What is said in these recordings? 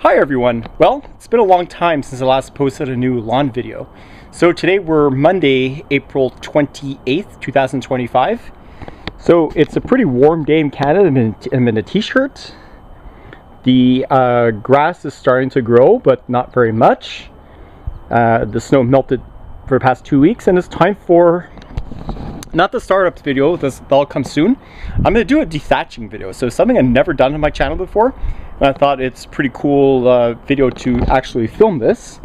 Hi everyone. Well, it's been a long time since I last posted a new lawn video. So today we're Monday, April 28th, 2025. So it's a pretty warm day in Canada. I'm in a t-shirt. The grass is starting to grow, but not very much. The snow melted for the past 2 weeks, and it's time for not the startups video, that'll come soon. I'm going to do a dethatching video, so something I've never done on my channel before, and I thought it's pretty cool video to actually film this.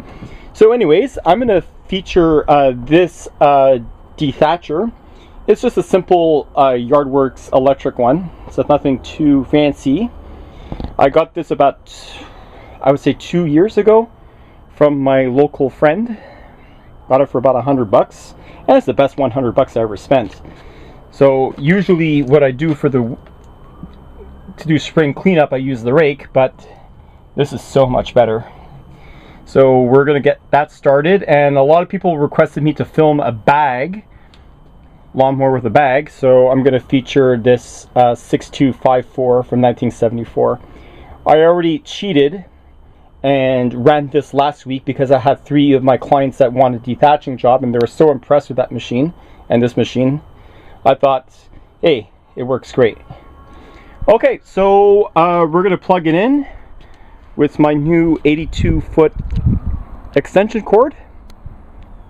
So anyways, I'm going to feature this dethatcher. It's just a simple Yardworks electric one, so it's nothing too fancy. I got this about, I would say 2 years ago from my local friend. Got it for about $100, and it's the best $100 I ever spent. So usually what I do to do spring cleanup, I use the rake, but this is so much better. So we're gonna get that started, and a lot of people requested me to film a bag, lawnmower with a bag, so I'm gonna feature this 6254 from 1974. I already cheated and ran this last week because I had 3 of my clients that wanted a dethatching job, and they were so impressed with that machine and this machine. I thought, hey, it works great. Okay, so we're gonna plug it in with my new 82-foot extension cord,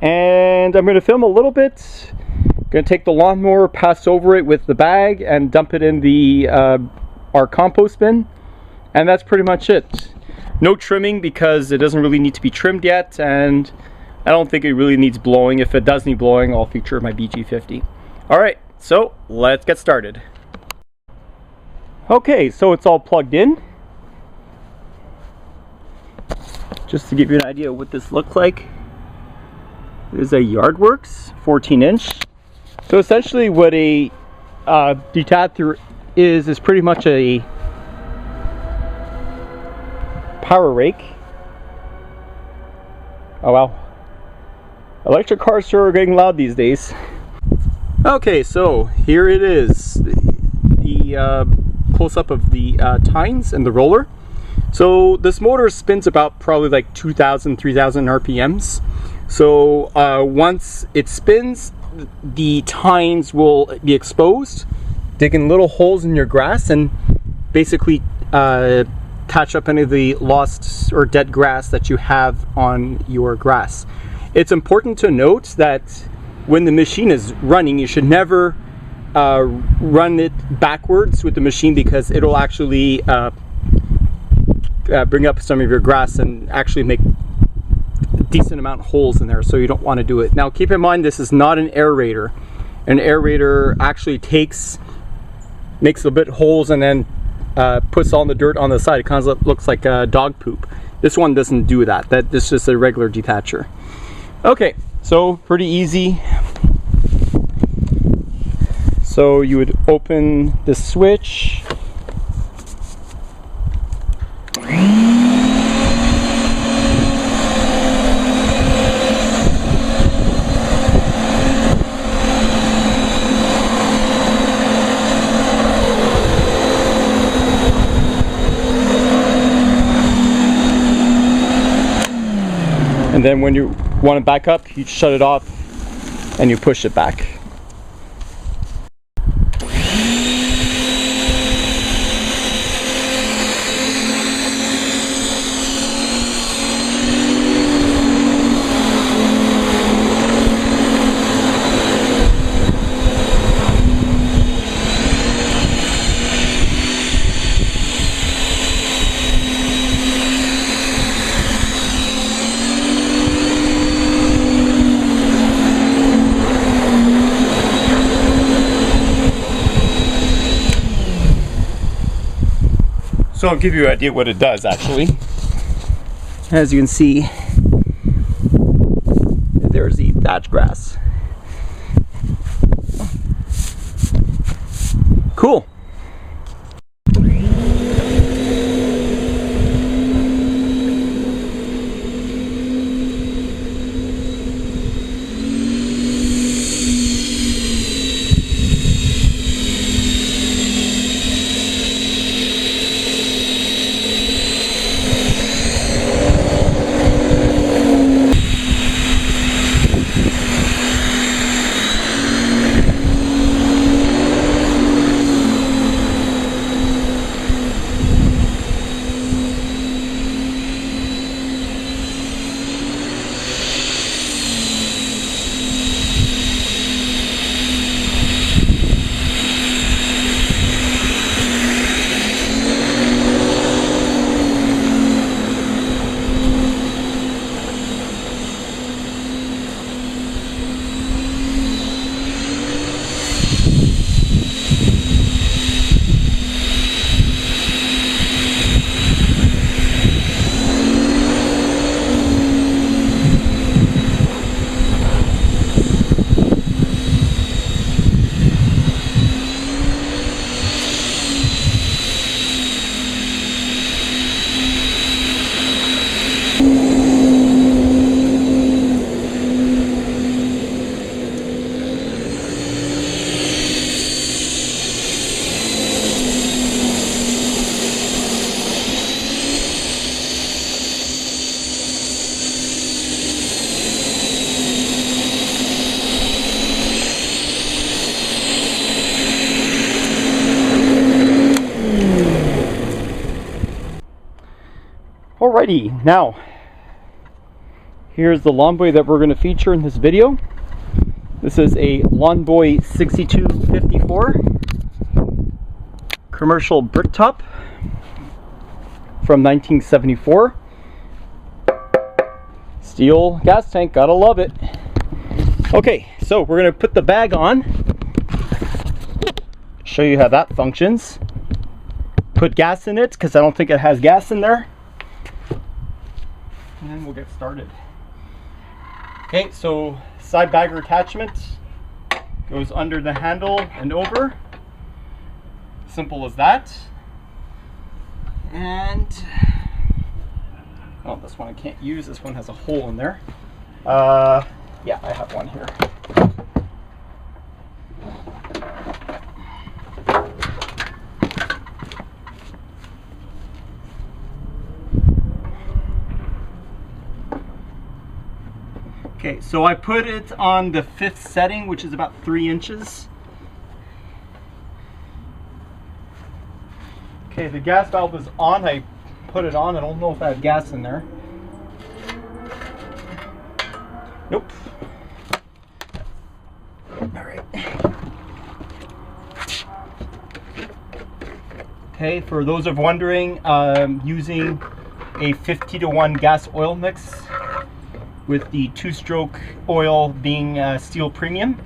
and I'm gonna film a little bit. Gonna take the lawnmower, pass over it with the bag, and dump it in the our compost bin, and that's pretty much it. No trimming because it doesn't really need to be trimmed yet, and I don't think it really needs blowing. If it does need blowing, I'll feature my BG50. Alright, so let's get started. Okay, so it's all plugged in. Just to give you an idea of what this looks like, it is a Yardworks 14-inch. So essentially what a dethatcher is pretty much a power rake. Oh wow, electric cars sure are getting loud these days. Okay, so here it is, the close-up of the tines and the roller. So this motor spins about probably like 2,000, 3,000 RPMs. So once it spins, the tines will be exposed, digging little holes in your grass, and basically catch up any of the lost or dead grass that you have on your grass. It's important to note that when the machine is running, you should never run it backwards with the machine, because it'll actually bring up some of your grass and actually make a decent amount of holes in there, so you don't want to do it. Now keep in mind, this is not an aerator. An aerator actually makes a bit holes and then puts all the dirt on the side. It kind of looks like dog poop. This one doesn't do that. This is just a regular dethatcher. Okay, so pretty easy. So you would open the switch. And then when you want it back up, you shut it off and you push it back. So I'll give you an idea what it does actually. As you can see, there's the thatch grass. Cool. Alrighty, now here's the Lawnboy that we're going to feature in this video. This is a Lawnboy 6254 commercial bricktop from 1974. Steel gas tank, gotta love it. Okay, so we're going to put the bag on, show you how that functions. Put gas in it because I don't think it has gas in there. And then we'll get started. Okay, so side bagger attachment goes under the handle and over. Simple as that. And oh, this one I can't use. This one has a hole in there. Yeah, I have one here. Okay, so I put it on the 5th setting, which is about 3 inches. Okay, the gas valve is on. I put it on. I don't know if I have gas in there. Nope. Alright. Okay, for those of wondering, using a 50-to-1 gas oil mix, with the 2-stroke oil being steel premium.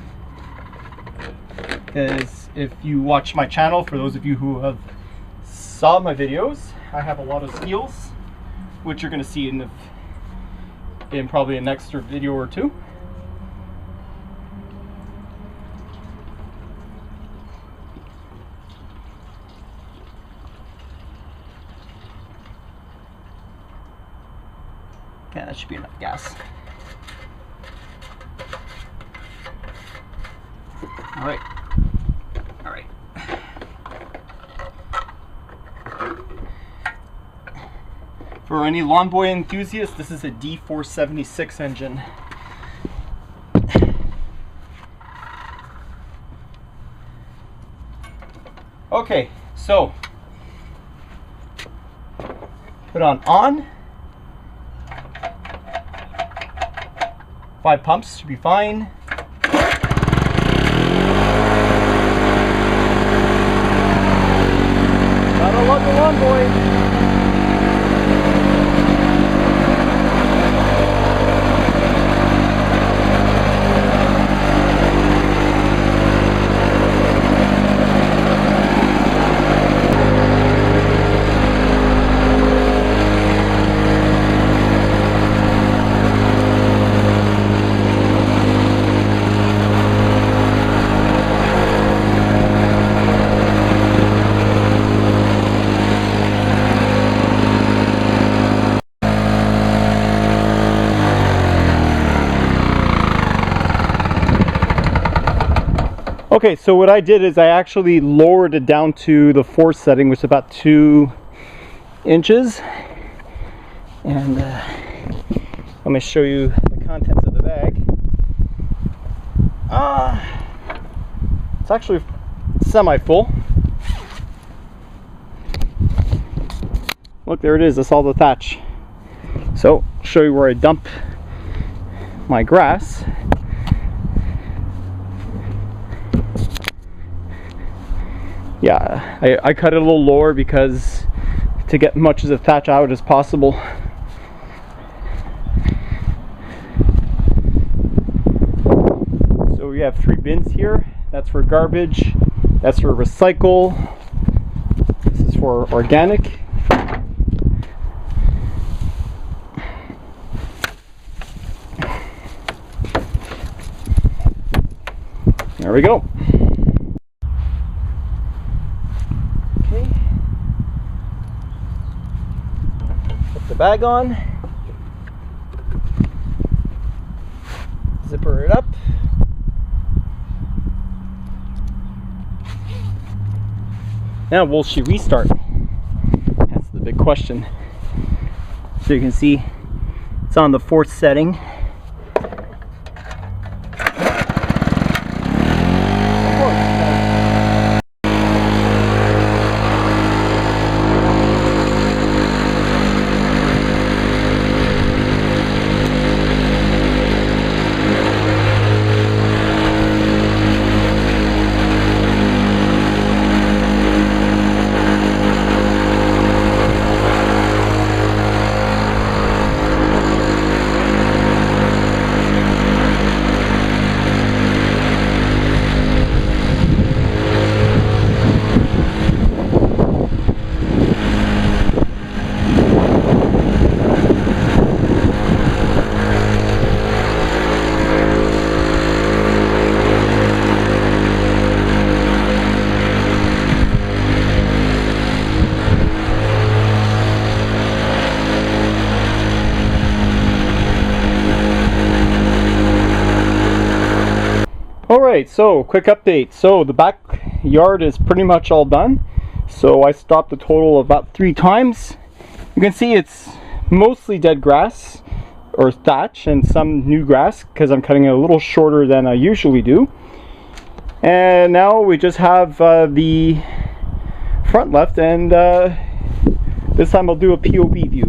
Because if you watch my channel, for those of you who have saw my videos, I have a lot of steels, which you're going to see in probably an extra video or two. Okay, that should be enough gas. All right. All right. For any Lawnboy enthusiasts, this is a D476 engine. Okay, so put on. 5 pumps should be fine. Gotta love the Lawnboy. Okay, so what I did is I actually lowered it down to the 4th setting, which is about 2 inches. And let me show you the contents of the bag. It's actually semi-full. Look, there it is. That's all the thatch. So, I'll show you where I dump my grass. Yeah, I cut it a little lower because to get much of the thatch out as possible. So we have 3 bins here. That's for garbage, that's for recycle, this is for organic. There we go. The bag on, zipper it up, now will she restart? That's the big question. So you can see it's on the 4th setting. Alright, so quick update. So the backyard is pretty much all done. So I stopped a total of about 3 times. You can see it's mostly dead grass or thatch and some new grass because I'm cutting it a little shorter than I usually do. And now we just have the front left, and this time I'll do a POV view.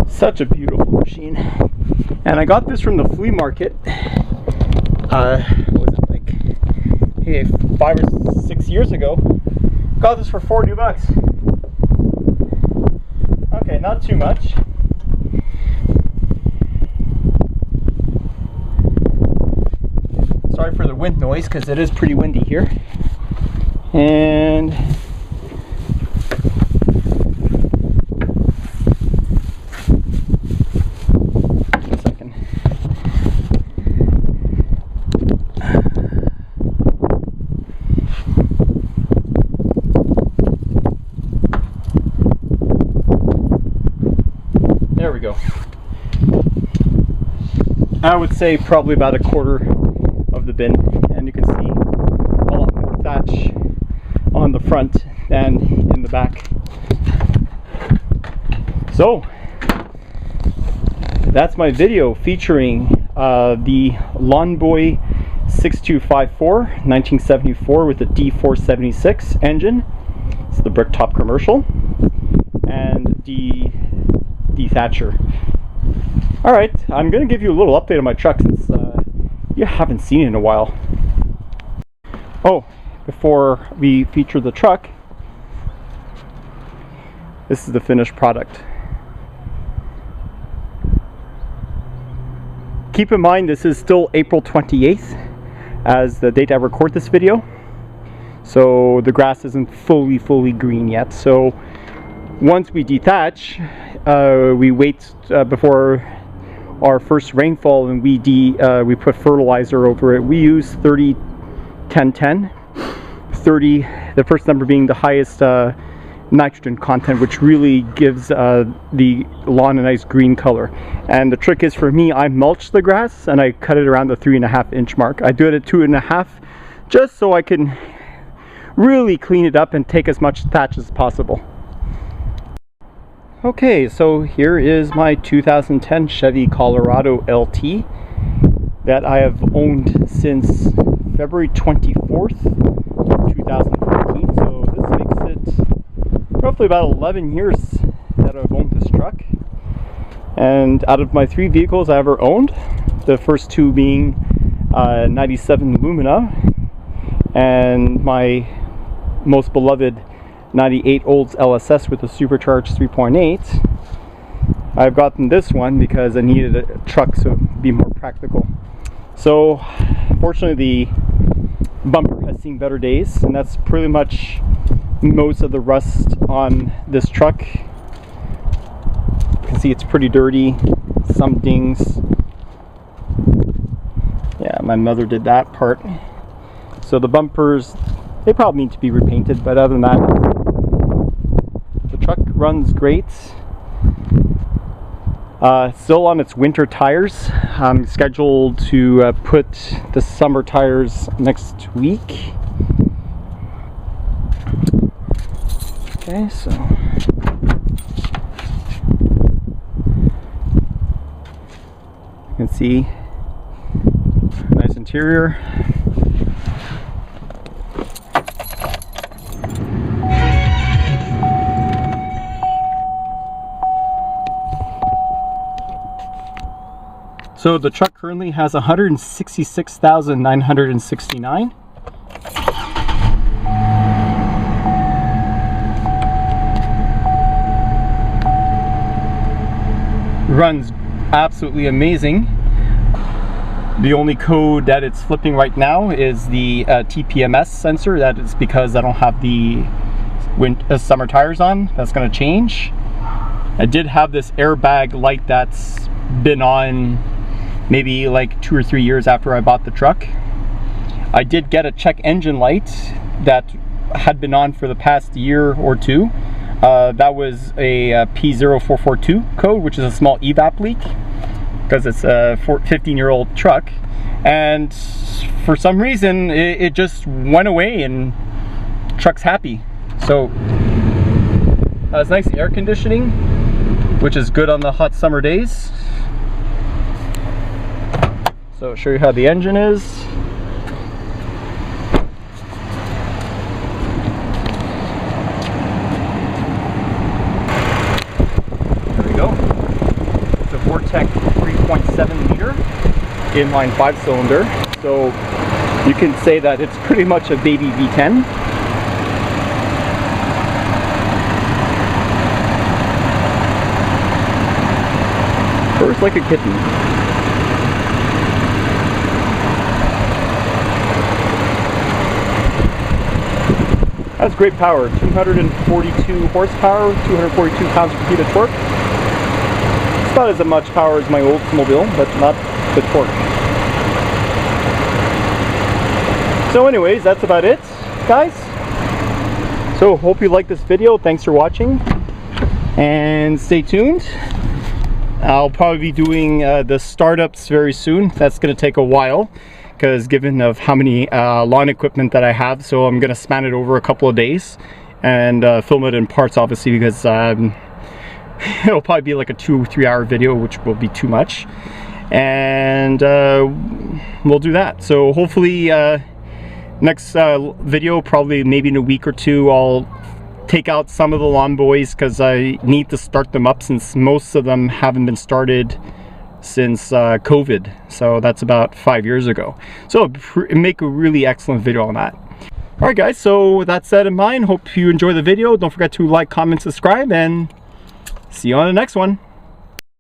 Such a beautiful machine, and I got this from the flea market. What was it, like maybe 5 or 6 years ago? Got this for $40. Okay, not too much. Sorry for the wind noise because it is pretty windy here. And there we go. I would say probably about a quarter of the bin, and you can see a lot more thatch on the front than in the back. So that's my video featuring the Lawnboy 6254 1974 with the D476 engine. It's the bricktop commercial, and the Dethatcher. Alright, I'm going to give you a little update on my truck since you haven't seen it in a while. Oh, before we feature the truck, this is the finished product. Keep in mind this is still April 28th as the date I record this video, so the grass isn't fully green yet. So once we dethatch, we wait before our first rainfall, and we put fertilizer over it. We use 30-10-10. 30, the first number being the highest nitrogen content, which really gives the lawn a nice green color. And the trick is, for me, I mulch the grass and I cut it around the 3.5 inch mark. I do it at 2.5 just so I can really clean it up and take as much thatch as possible. Okay, so here is my 2010 Chevy Colorado LT that I have owned since February 24th, 2014. So this makes it roughly about 11 years that I've owned this truck. And out of my 3 vehicles I ever owned, the first 2 being 97 Lumina and my most beloved 98 Olds LSS with a supercharged 3.8. I've gotten this one because I needed a truck so it'd be more practical. So fortunately the bumper has seen better days, and that's pretty much most of the rust on this truck. You can see it's pretty dirty, some dings. Yeah, my mother did that part. So the bumpers, they probably need to be repainted, but other than that, the truck runs great. Still on its winter tires. I'm scheduled to put the summer tires next week. Okay, so can see, nice interior. So the truck currently has 166,969. Runs absolutely amazing. The only code that it's flipping right now is the TPMS sensor. That is because I don't have the summer tires on. That's going to change. I did have this airbag light that's been on maybe like 2 or 3 years after I bought the truck. I did get a check engine light that had been on for the past year or two. That was a P0442 code, which is a small evap leak because it's a 15-year-old truck, and for some reason it just went away and the truck's happy. So it's nice air conditioning, which is good on the hot summer days. So I'll show you how the engine is. There we go. It's a Vortec 3.7 liter inline 5-cylinder. So you can say that it's pretty much a baby V10. Purrs like a kitten. That's great power, 242 horsepower, 242 pounds-feet of torque. It's not as much power as my Oldsmobile, but not the torque. So anyways, that's about it, guys. So hope you liked this video. Thanks for watching, and stay tuned. I'll probably be doing the startups very soon. That's going to take a while, because given of how many lawn equipment that I have, so I'm gonna span it over a couple of days and film it in parts, obviously, because it'll probably be like a 2 or 3 hour video, which will be too much, and we'll do that. So hopefully next video, probably maybe in a week or two, I'll take out some of the Lawnboys because I need to start them up, since most of them haven't been started since COVID, so that's about 5 years ago. So make a really excellent video on that. All right, guys, so with that said in mind, hope you enjoy the video. Don't forget to like, comment, subscribe, and see you on the next one.